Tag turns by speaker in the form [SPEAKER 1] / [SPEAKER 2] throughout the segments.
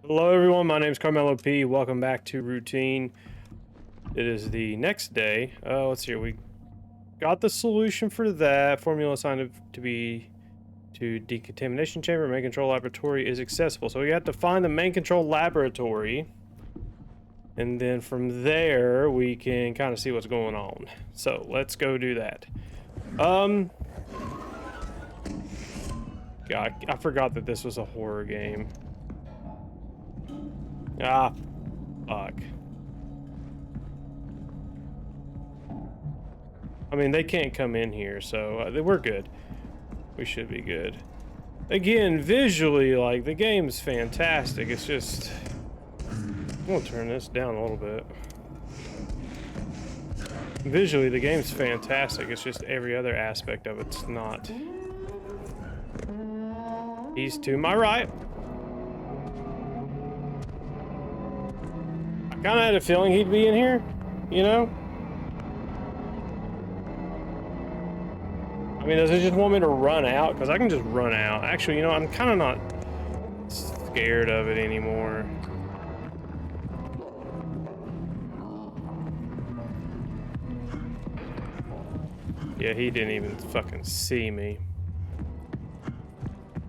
[SPEAKER 1] Hello everyone, my name is CarmelOP. Welcome back to Routine. It is the next day. Let's see here. We got the solution for that. Formula assigned to be to decontamination chamber. Main control laboratory is accessible. So we have to find the main control laboratory. And then from there, we can kind of see what's going on. So let's go do that. God, I forgot that this was a horror game. Ah, fuck. I mean, they can't come in here, so we're good. We should be good. Again, visually, like, the game's fantastic. It's just... I'm gonna turn this down a little bit. Visually, the game's fantastic. It's just every other aspect of it's not. He's to my right. I kind of had a feeling he'd be in here, you know? I mean, does it just want me to run out? Because I can just run out. Actually, you know, I'm kind of not scared of it anymore. Yeah, he didn't even fucking see me.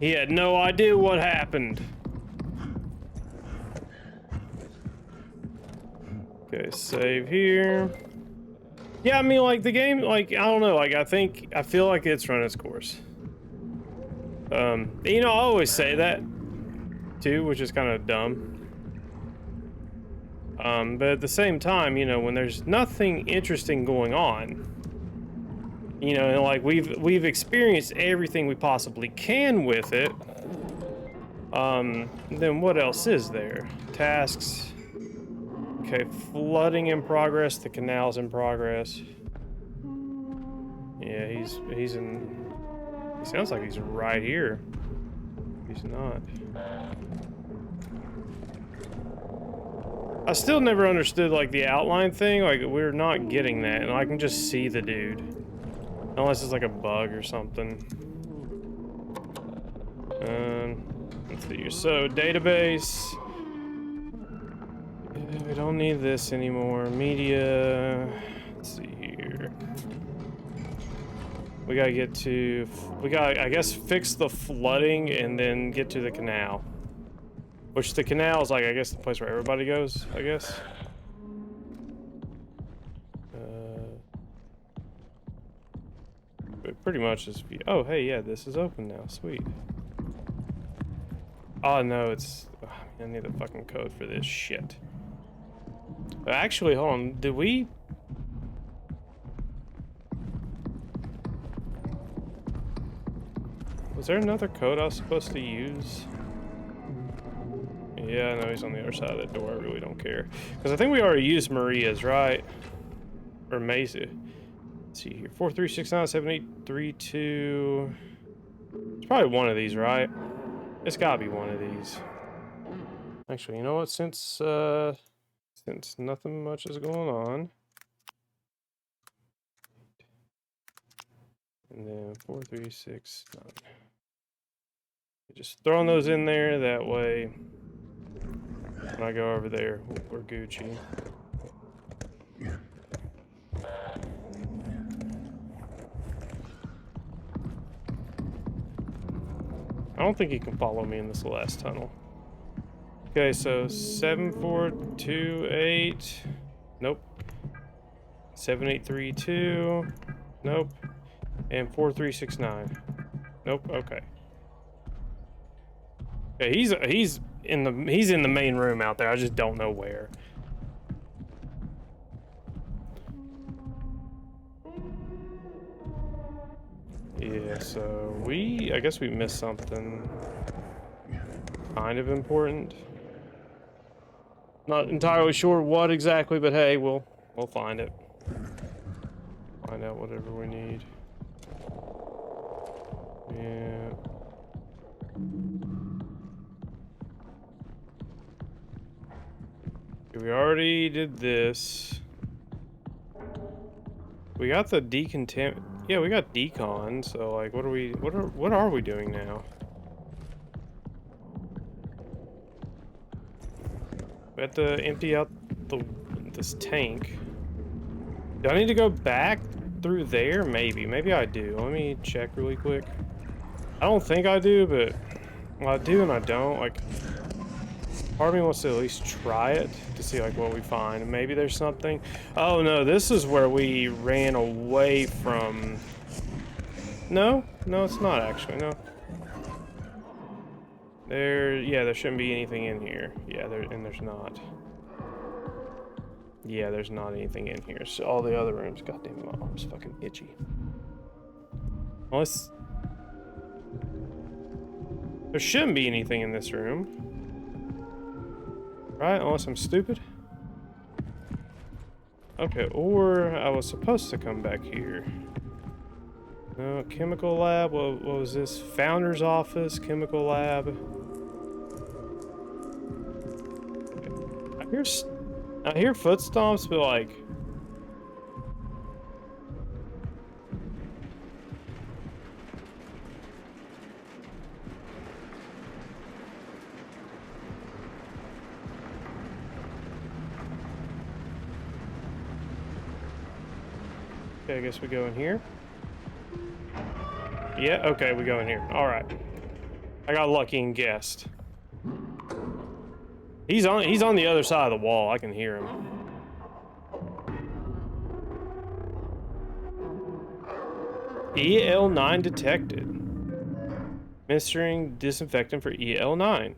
[SPEAKER 1] He had no idea what happened. Okay, save here. Yeah, I mean, like, the game, like, I don't know, like, I feel like it's run its course. You know, I always say that, too, which is kind of dumb. But at the same time, you know, when there's nothing interesting going on, you know, and like, we've experienced everything we possibly can with it, then what else is there? Tasks. Okay, flooding in progress, the canal's in progress. Yeah, he's in... He sounds like he's right here. He's not. I still never understood, like, the outline thing. Like, we're not getting that, and I can just see the dude. Unless it's like a bug or something. Let's see here. So, database. We don't need this anymore. Media. Let's see here. We gotta get to... We gotta, I guess, fix the flooding and then get to the canal. Which the canal is like, I guess, the place where everybody goes, I guess. It pretty much is... Oh, hey, yeah, this is open now. Sweet. Oh, no, it's... I need the fucking code for this shit. Actually, hold on. Did we... Was there another code I was supposed to use? Yeah, no, he's on the other side of that door. I really don't care. Because I think we already used Maria's, right? Or Mesa. Let's see here. 43697832. It's probably one of these, right? It's gotta be one of these. Actually, you know what? Since nothing much is going on. And then 4369. Just throwing those in there, that way when I go over there, we're Gucci. I don't think he can follow me in this last tunnel. Okay, so 7428. Nope. 7832. Nope. And 4369. Nope. Okay. Okay, he's in the main room out there. I just don't know where. Yeah, so I guess we missed something kind of important. Not entirely sure what exactly, but hey, we'll find it. Find out whatever we need. Yeah. We already did this. We got the yeah, we got decon, so like what are we doing now? We have to empty out this tank. Do I need to go back through there? Maybe I do. Let me check really quick. I don't think I do, but well, I do and I don't. Like, part of me wants to at least try it to see like what we find. Maybe there's something. Oh no, this is where we ran away from. No, it's not actually. No. There shouldn't be anything in here. Yeah, there's not. Yeah, there's not anything in here. So all the other rooms, goddamn, my arm's fucking itchy. Unless there shouldn't be anything in this room, right? Unless I'm stupid. Okay, or I was supposed to come back here. No, chemical lab. What was this? Founder's office, chemical lab. I hear foot stomps, but like. Okay, I guess we go in here. Yeah, okay, we go in here. All right. I got lucky and guessed. He's on the other side of the wall. I can hear him. EL9 detected. Administering disinfectant for EL9.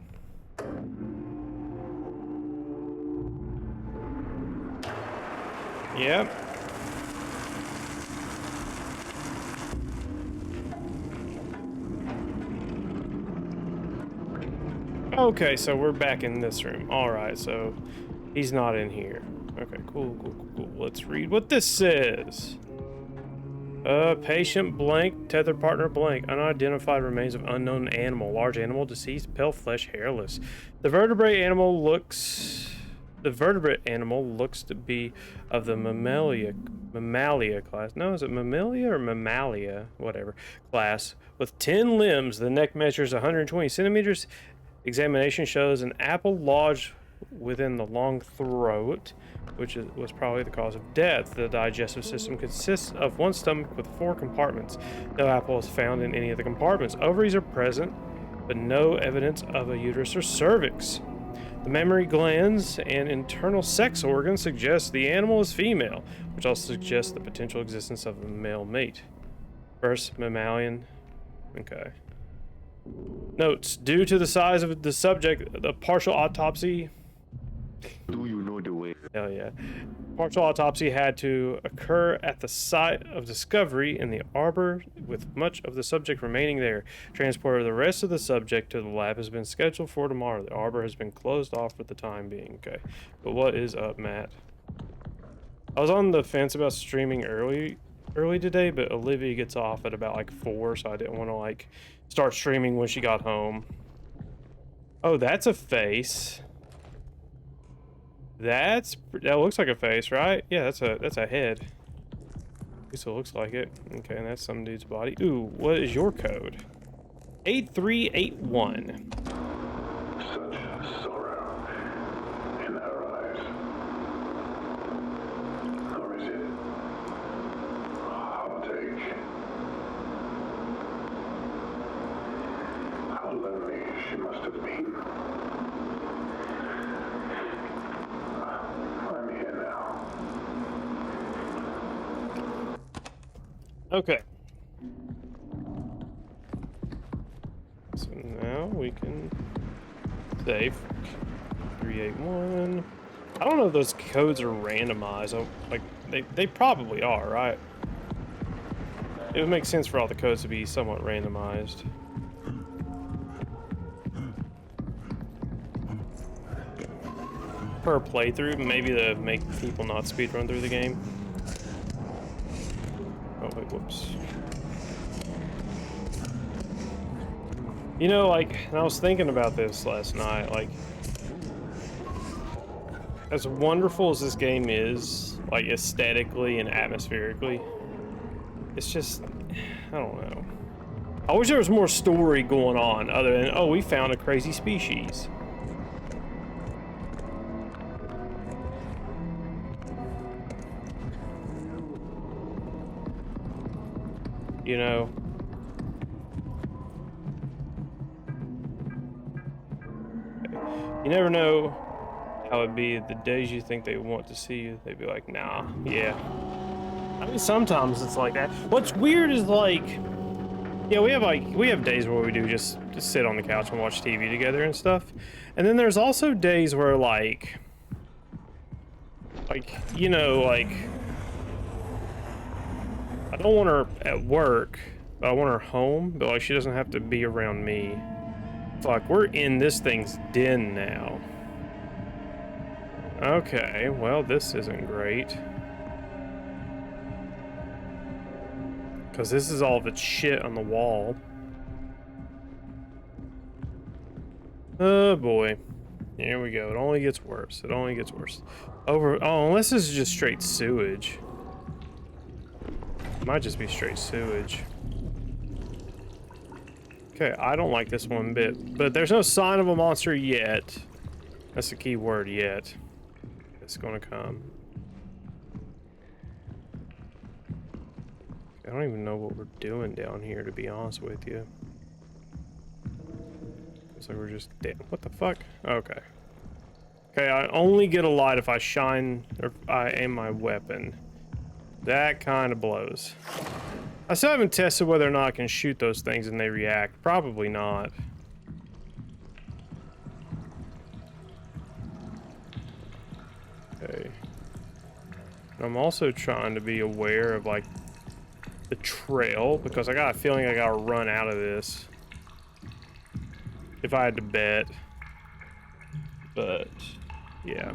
[SPEAKER 1] Yep. Okay, so we're back in this room. Alright, so he's not in here. Okay, cool. Let's read what this says. Patient blank, tether partner blank, unidentified remains of unknown animal, large animal, deceased, pale flesh, hairless. The vertebrate animal looks to be of the mammalia class. No, is it mammalia or mammalia? Whatever. Class. With 10 limbs, the neck measures 120 centimeters. Examination shows an apple lodged within the long throat, which was probably the cause of death. The digestive system consists of one stomach with 4 compartments. No apple is found in any of the compartments. Ovaries are present, but no evidence of a uterus or cervix. The mammary glands and internal sex organs suggest the animal is female, which also suggests the potential existence of a male mate. First, mammalian. Okay. Notes: due to the size of the subject, the partial autopsy.
[SPEAKER 2] Do you know the way?
[SPEAKER 1] Hell yeah. Partial autopsy had to occur at the site of discovery in the arbor, with much of the subject remaining there. Transport of the rest of the subject to the lab has been scheduled for tomorrow. The arbor has been closed off for the time being. Okay. But what is up, Matt? I was on the fence about streaming early today, but Olivia gets off at about like 4, so I didn't want to like start streaming when she got home. Oh, that's a face. That looks like a face, right? Yeah, that's a head. At least it looks like it. Okay, and that's some dude's body. Ooh, what is your code? 8381.
[SPEAKER 2] Such sorrow in her eyes. Or is it? Heartache. How lonely she must have been. I'm here now.
[SPEAKER 1] Okay. So now we can save 381. I don't know if those codes are randomized. Like they probably are, right? It would make sense for all the codes to be somewhat randomized. Per playthrough, maybe to make people not speedrun through the game. Oh wait, whoops. You know, like, and I was thinking about this last night, like, as wonderful as this game is, like, aesthetically and atmospherically, it's just, I don't know. I wish there was more story going on other than, oh, we found a crazy species. You know? You never know how it'd be the days you think they want to see you. They'd be like, nah, yeah. I mean, sometimes it's like that. What's weird is like, yeah, we have days where we do just sit on the couch and watch TV together and stuff. And then there's also days where like, you know, like, I don't want her at work, but I want her home, but like she doesn't have to be around me. Fuck, we're in this thing's den now. Okay, well, this isn't great. Because this is all of its shit on the wall. Oh boy. Here we go. It only gets worse. It only gets worse. Oh, unless this is just straight sewage. It might just be straight sewage. Okay, I don't like this one bit. But there's no sign of a monster yet. That's the key word, yet. It's gonna come. I don't even know what we're doing down here, to be honest with you. Looks like we're just dead. What the fuck? Okay. Okay, I only get a light if I shine, or if I aim my weapon. That kind of blows. I still haven't tested whether or not I can shoot those things and they react. Probably not. Okay. I'm also trying to be aware of, like, the trail, because I got a feeling I gotta run out of this. If I had to bet. But, yeah.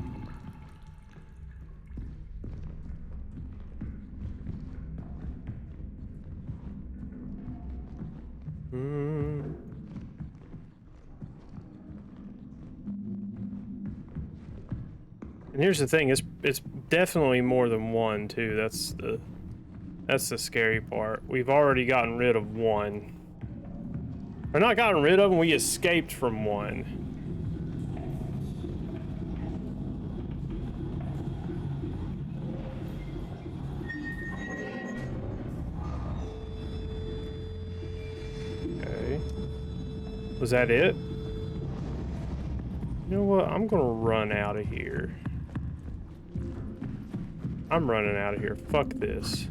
[SPEAKER 1] And here's the thing, it's definitely more than one too. That's the scary part. We've already gotten rid of one. Or not gotten rid of them, we escaped from one. Okay. Was that it? You know what? I'm gonna run out of here. I'm running out of here. Fuck this.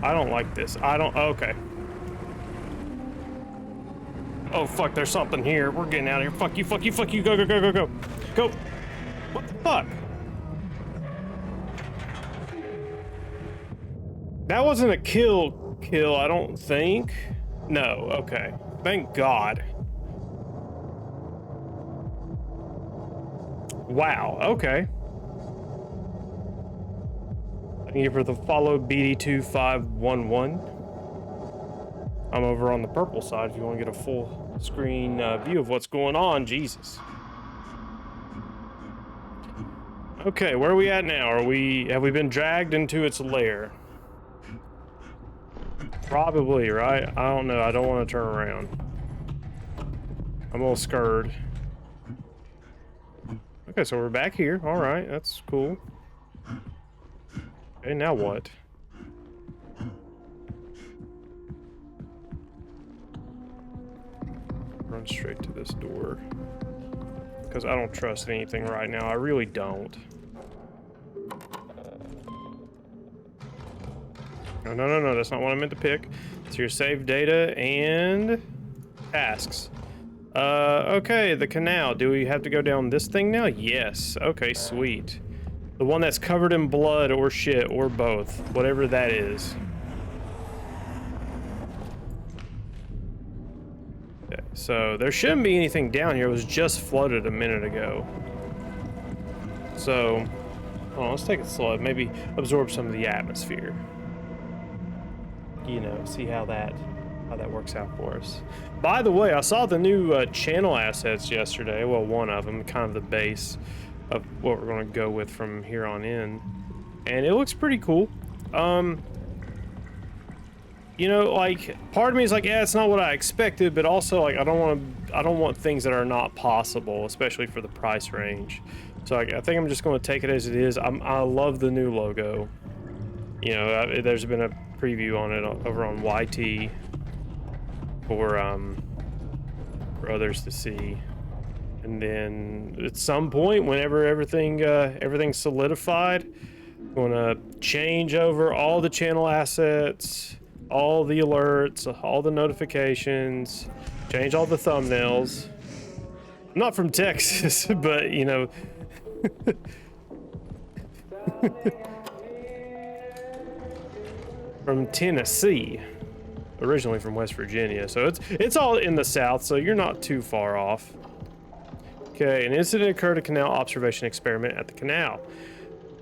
[SPEAKER 1] I don't like this. I don't... Okay. Oh, fuck. There's something here. We're getting out of here. Fuck you, fuck you, fuck you. Go, go, go, go, go. Go. What the fuck? That wasn't a kill, I don't think. No. Okay. Thank God. Wow, okay. Thank you for the follow, BD2511. I'm over on the purple side if you want to get a full screen view of what's going on. Jesus. Okay, where are we at now? Have we been dragged into its lair? Probably, right? I don't know. I don't want to turn around. I'm a little scared. Okay, so we're back here. All right, that's cool. Okay, now what? Run straight to this door. Because I don't trust anything right now. I really don't. No, no, no, no. That's not what I meant to pick. It's your save data and tasks. Okay, the canal. Do we have to go down this thing now? Yes. Okay, sweet. The one that's covered in blood or shit or both. Whatever that is. Okay, so there shouldn't be anything down here. It was just floated a minute ago. So, oh, let's take it slow. Maybe absorb some of the atmosphere. You know, see how that works out for us. By the way, I saw the new channel assets yesterday. Well, one of them, kind of the base of what we're going to go with from here on in, and it looks pretty cool. You know, like, part of me is like, yeah, it's not what I expected, but also like I don't want things that are not possible, especially for the price range. So I think I'm just going to take it as it is. I love the new logo. You know, there's been a preview on it over on YT for others to see. And then at some point, whenever everything's solidified, I'm gonna change over all the channel assets, all the alerts, all the notifications, change all the thumbnails. I'm not from Texas, but you know. From Tennessee, originally from West Virginia, so it's all in the South, so you're not too far off. Okay, an incident occurred at canal observation experiment at the canal.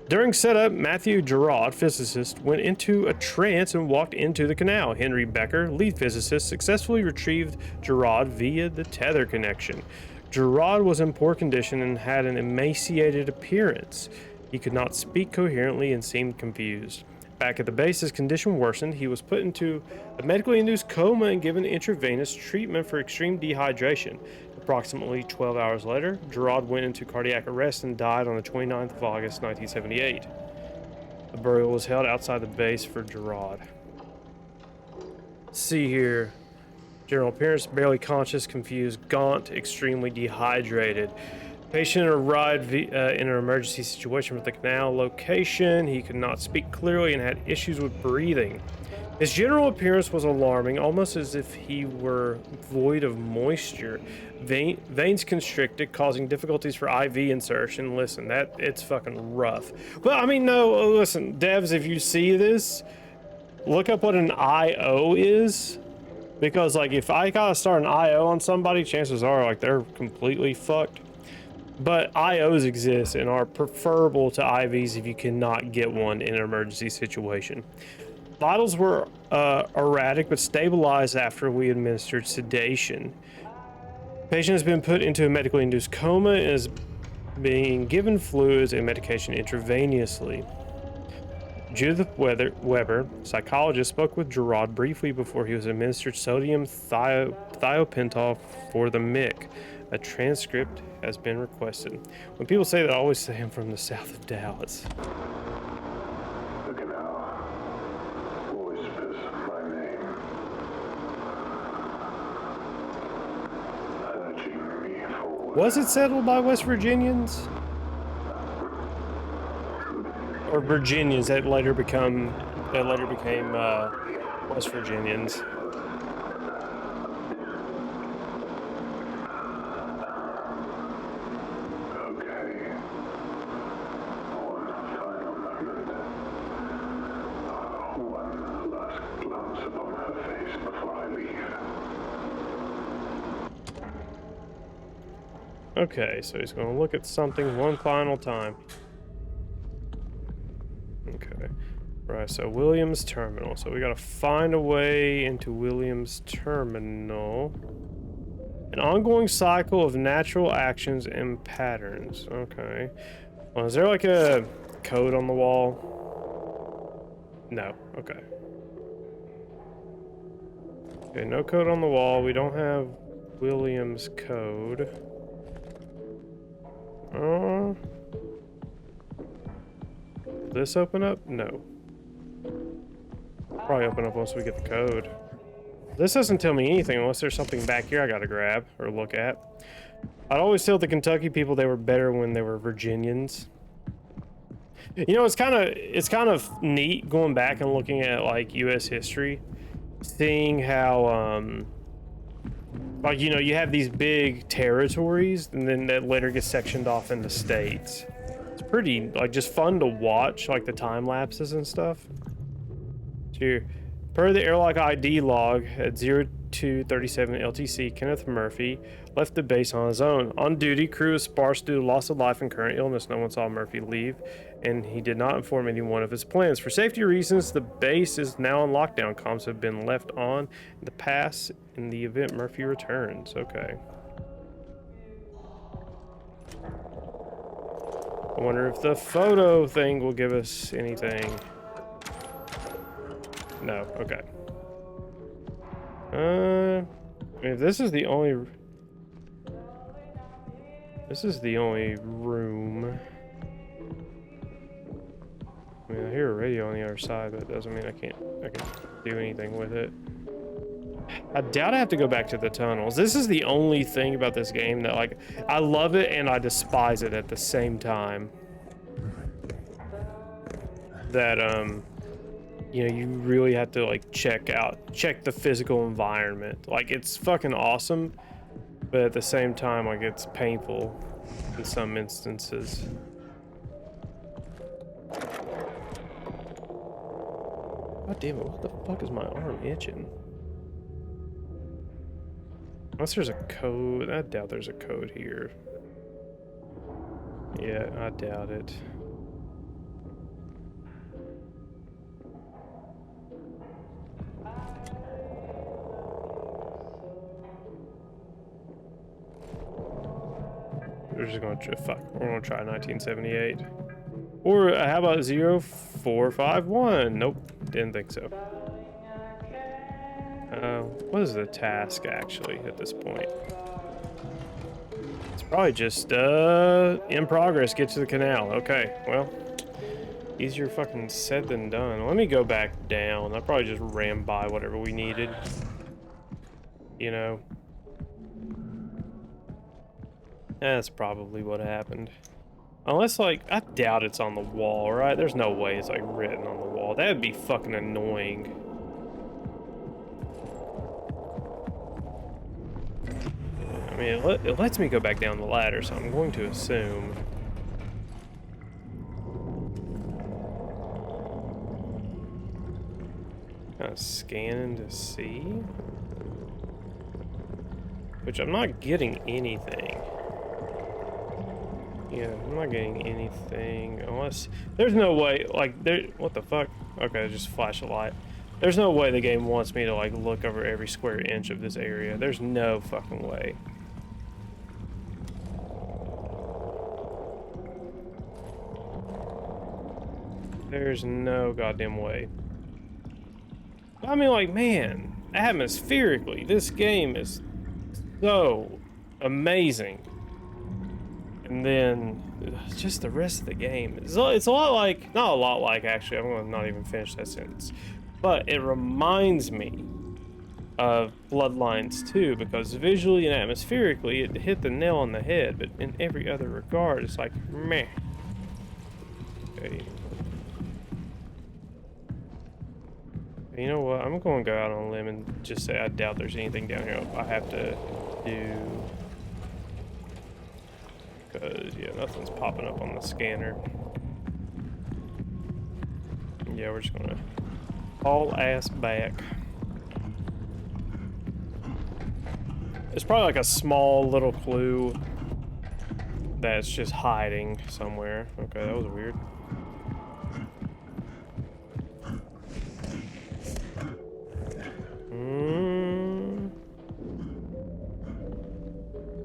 [SPEAKER 1] During setup, Matthew Gerard, physicist, went into a trance and walked into the canal. Henry Becker, lead physicist, successfully retrieved Gerard via the tether connection. Gerard was in poor condition and had an emaciated appearance. He could not speak coherently and seemed confused. Back at the base, his condition worsened. He was put into a medically induced coma and given intravenous treatment for extreme dehydration. Approximately 12 hours later, Gerard went into cardiac arrest and died on the 29th of August, 1978. The burial was held outside the base for Gerard. Let's see here. General appearance, barely conscious, confused, gaunt, extremely dehydrated. Patient arrived in an emergency situation with the canal location. He could not speak clearly and had issues with breathing. His general appearance was alarming, almost as if he were void of moisture. Veins constricted, causing difficulties for IV insertion. Listen, it's fucking rough. But I mean, no, listen, devs, if you see this, look up what an IO is. Because like if I gotta start an IO on somebody, chances are like they're completely fucked. But IOs exist and are preferable to IVs if you cannot get one in an emergency situation. Vitals were erratic but stabilized after we administered sedation. Patient has been put into a medically induced coma and is being given fluids and medication intravenously. Judith Weber, psychologist, spoke with Gerard briefly before he was administered sodium thiopental for the MIC. A transcript has been requested. When people say that, I always say I'm from the south of Dallas.
[SPEAKER 2] The canal whispers my name, urging me forward.
[SPEAKER 1] Was it settled by West Virginians? Or Virginians that later became West Virginians? Okay, so he's going to look at something one final time. Okay. Right, so Williams Terminal. So we got to find a way into Williams Terminal. An ongoing cycle of natural actions and patterns. Okay. Well, is there like a code on the wall? No. Okay. Okay, no code on the wall. We don't have Williams code. This open up? No. Probably open up once we get the code. This doesn't tell me anything unless there's something back here I gotta grab or look at. I'd always tell the Kentucky people they were better when they were Virginians. You know, it's kind of neat going back and looking at like U.S. history, seeing how like, you know, you have these big territories and then that later gets sectioned off into states. It's pretty, like, just fun to watch, like, the time lapses and stuff. Here, per the airlock ID log at 0237 LTC, Kenneth Murphy left the base on his own. On duty, crew is sparse due to loss of life and current illness. No one saw Murphy leave, and he did not inform anyone of his plans. For safety reasons, the base is now on lockdown. Comms have been left on in the past in the event Murphy returns. Okay. I wonder if the photo thing will give us anything. No, okay. If this is the only room. I mean, I hear a radio on the other side, but it doesn't mean I can do anything with it. I doubt I have to go back to the tunnels. This is the only thing about this game that, like, I love it and I despise it at the same time. That, you know, you really have to, like, check the physical environment. Like, it's fucking awesome, but at the same time, like, it's painful in some instances. God damn it, what the fuck is my arm itching? Unless there's a code. I doubt there's a code here. Yeah, I doubt it. We're just gonna fuck. We're gonna try 1978. Or how about 0451? Nope, didn't think so. What is the task actually at this point? It's probably just in progress. Get to the canal. Okay, well, easier fucking said than done. Let me go back down. I probably just ran by whatever we needed. You know. That's probably what happened. Unless, like, I doubt it's on the wall, right? There's no way it's, like, written on the wall. That would be fucking annoying. I mean, it lets me go back down the ladder, so I'm going to assume. Kind of scanning to see. Which I'm not getting anything. Yeah, I'm not getting anything unless there's no way, like, what the fuck? Okay, just flash a light. There's no way the game wants me to, like, look over every square inch of this area. There's no fucking way. There's no goddamn way. I mean, like, man, atmospherically, this game is so amazing. And then just the rest of the game. It's a lot like, not a lot like, actually, I'm going to not even finish that sentence. But it reminds me of Bloodlines 2, because visually and atmospherically, it hit the nail on the head, but in every other regard, it's like, meh. Okay. You know what? I'm going to go out on a limb and just say I doubt there's anything down here I have to do. Because, yeah, nothing's popping up on the scanner. Yeah, we're just going to haul ass back. It's probably like a small little clue that's just hiding somewhere. Okay, that was weird.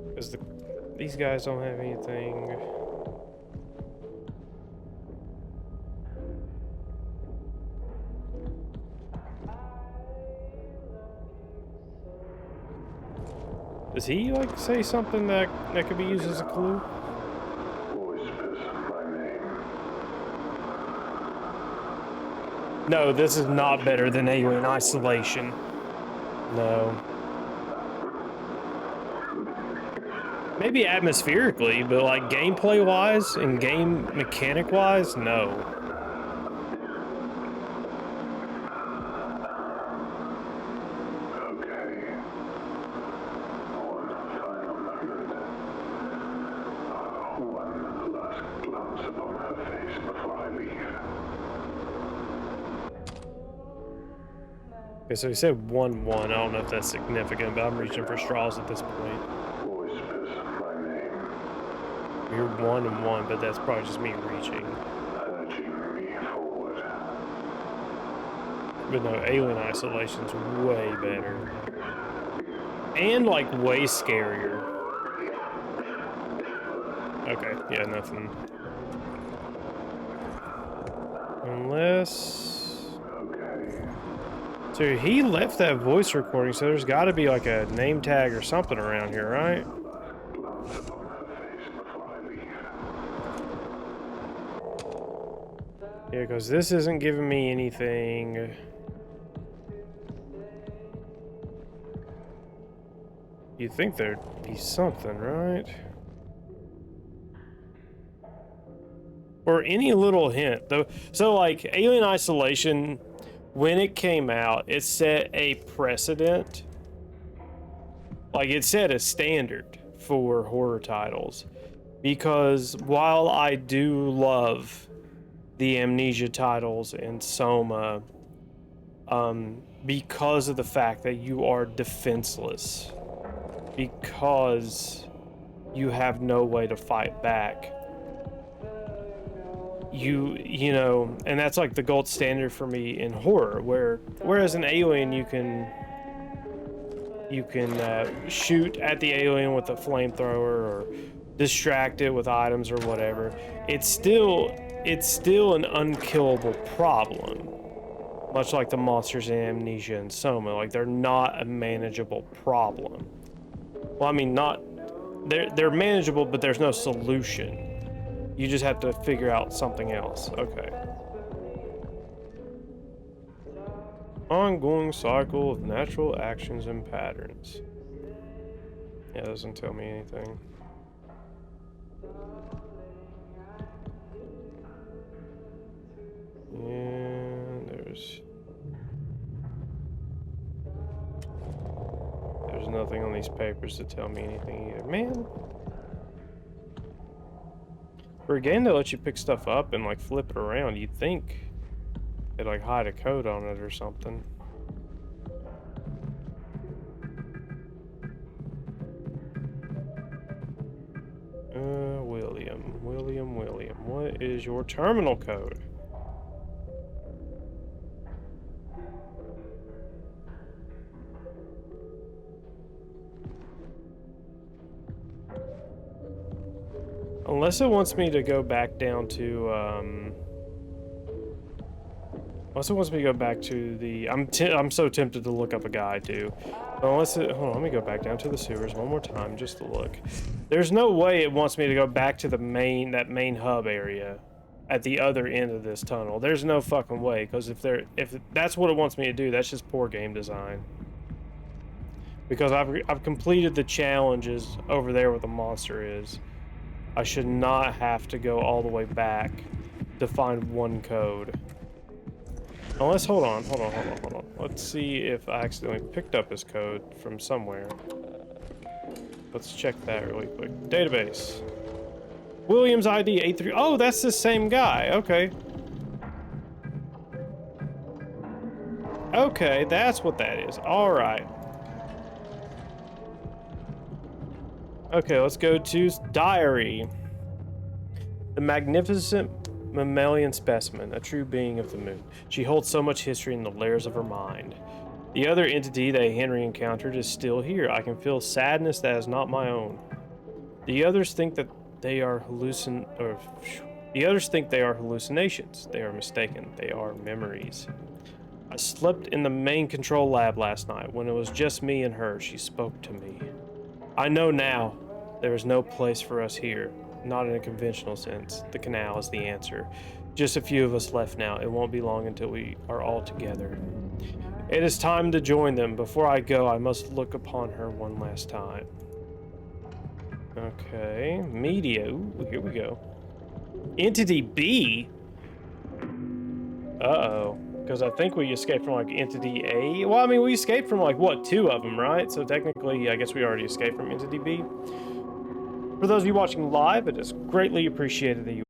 [SPEAKER 1] Because these guys don't have anything. Does he, like, say something that could be used as a clue?
[SPEAKER 2] Whispers my name.
[SPEAKER 1] No, this is not better than Alien Isolation. No. Maybe atmospherically, but like gameplay-wise and game mechanic-wise, no.
[SPEAKER 2] Okay. One final moment. One last glance upon her face before I leave.
[SPEAKER 1] Okay, so he said 1-1. I don't know if that's significant, but I'm reaching for straws at this point. You're 1-1, but that's probably just me reaching.
[SPEAKER 2] Urging me forward.
[SPEAKER 1] But no, Alien Isolation's way better. And, like, way scarier. Okay, yeah, nothing. Unless...
[SPEAKER 2] Okay.
[SPEAKER 1] So he left that voice recording, so there's got to be, like, a name tag or something around here, right?
[SPEAKER 2] Glance upon her face before I leave.
[SPEAKER 1] Yeah, because this isn't giving me anything. You'd think there'd be something, right? Or any little hint, though. So, like, Alien Isolation, when it came out, it set a precedent. Like, it set a standard for horror titles. Because while I do love the Amnesia titles and Soma, because of the fact that you are defenseless, because you have no way to fight back, you know, and that's like the gold standard for me in horror, whereas an alien you can shoot at the alien with a flamethrower or distract it with items or whatever. It's still an unkillable problem, much like the monsters in Amnesia and Soma. Like, they're not a manageable problem. Well, I mean, not they're manageable, but there's no solution. You just have to figure out something else. Okay. Ongoing cycle of natural actions and patterns. Yeah, it doesn't tell me anything. And there's nothing on these papers to tell me anything either. Man. For a game that lets you pick stuff up and like flip it around, you'd think they'd like hide a code on it or something. William, what is your terminal code? Unless it wants me to go back down to, unless it wants me to go back to the, I'm so tempted to look up a guide too. But unless it, hold on, let me go back down to the sewers one more time just to look. There's no way it wants me to go back to the that main hub area at the other end of this tunnel. There's no fucking way, because if that's what it wants me to do, that's just poor game design. Because I've completed the challenges over there where the monster is. I should not have to go all the way back to find one code. Unless, hold on. Let's see if I accidentally picked up his code from somewhere. Let's check that really quick. Database. Williams ID 83. Oh, that's the same guy. Okay. Okay, that's what that is. All right. Okay, let's go to diary. The magnificent mammalian specimen, a true being of the moon. She holds so much history in the layers of her mind. The other entity that Henry encountered is still here. I can feel sadness that is not my own. The others think that they are hallucinations. They are mistaken. They are memories. I slept in the main control lab last night. When it was just me and her, she spoke to me. I know now there is no place for us here. Not in a conventional sense. The canal is the answer. Just a few of us left now. It won't be long until we are all together. It is time to join them. Before I go, I must look upon her one last time. Okay. Media. Ooh, here we go. Entity B? Uh-oh. Because I think we escaped from, like, Entity A. Well, I mean, we escaped from, like, what, 2 of them, right? So technically, I guess we already escaped from Entity B. For those of you watching live, it is greatly appreciated that you